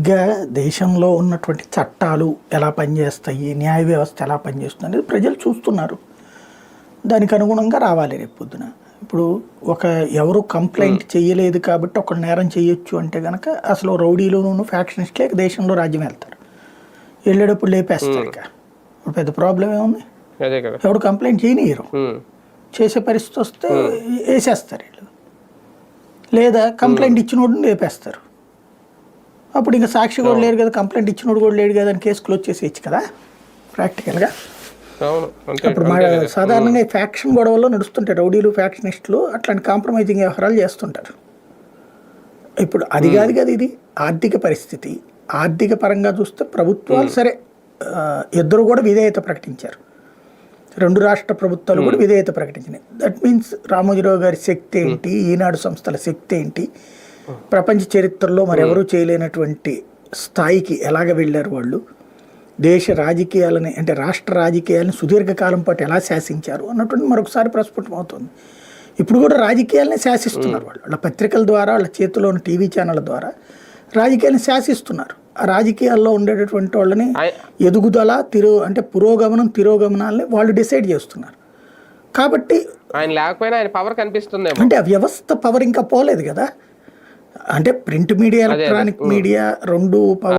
బేసిక్గా దేశంలో ఉన్నటువంటి చట్టాలు ఎలా పనిచేస్తాయి, న్యాయ వ్యవస్థ ఎలా పనిచేస్తుంది అనేది ప్రజలు చూస్తున్నారు. దానికి అనుగుణంగా రావాలి రేపు పొద్దున. ఇప్పుడు ఎవరు కంప్లైంట్ చేయలేదు కాబట్టి ఒక నేరం చేయొచ్చు అంటే కనుక అసలు రౌడీలోనూ ఫ్యాక్షనిస్ట్లే దేశంలో రాజ్యం వెళ్తారు, వెళ్ళేటప్పుడు లేపేస్తారు. ఇక ఇప్పుడు పెద్ద ప్రాబ్లం ఏముంది, ఎవరు కంప్లైంట్ చేయనియరు, చేసే పరిస్థితి వస్తే వేసేస్తారు వీళ్ళు, లేదా కంప్లైంట్ ఇచ్చినోడు లేపేస్తారు. అప్పుడు ఇంకా సాక్షి కూడా లేరు కదా, కంప్లైంట్ ఇచ్చినోడు కూడా లేడు కదా అని కేసు క్లోజ్ చేసేయచ్చు కదా ప్రాక్టికల్గా. ఇప్పుడు మా సాధారణంగా ఈ ఫ్యాక్షన్ గొడవల్లో నడుస్తుంటారు, రౌడీలు ఫ్యాక్షనిస్టులు అట్లాంటి కాంప్రమైజింగ్ వ్యవహారాలు చేస్తుంటారు. ఇప్పుడు అది కాదు కదా, ఇది ఆర్థిక పరిస్థితి. ఆర్థిక పరంగా చూస్తే ప్రభుత్వాలు సరే ఇద్దరు కూడా విధేయత ప్రకటించారు, రెండు రాష్ట్ర ప్రభుత్వాలు కూడా విధేయత ప్రకటించినాయి. దట్ మీన్స్ రామోజీరావు గారి శక్తి ఏంటి, ఈనాడు సంస్థల శక్తి ఏంటి, ప్రపంచ చరిత్రలో మరెవరూ చేయలేనటువంటి స్థాయికి ఎలాగ వెళ్ళారు వాళ్ళు, దేశ రాజకీయాలని అంటే రాష్ట్ర రాజకీయాలను సుదీర్ఘకాలం పాటు ఎలా శాసించారు అన్నటువంటి మరొకసారి ప్రస్ఫుటం అవుతుంది. ఇప్పుడు కూడా రాజకీయాలనే శాసిస్తున్నారు వాళ్ళు, వాళ్ళ పత్రికల ద్వారా, వాళ్ళ చేతిలో ఉన్న టీవీ ఛానళ్ళ ద్వారా రాజకీయాలను శాసిస్తున్నారు. ఆ రాజకీయాల్లో ఉండేటటువంటి వాళ్ళని ఎదుగుదల అంటే పురోగమనం తిరోగమనాలని వాళ్ళు డిసైడ్ చేస్తున్నారు. కాబట్టి ఆయన లేకపోయినా ఆయన పవర్ కనిపిస్తుంది అంటే ఆ వ్యవస్థ పవర్ ఇంకా పోలేదు కదా. అంటే ప్రింట్ మీడియా, ఎలక్ట్రానిక్ మీడియా రెండు పవర్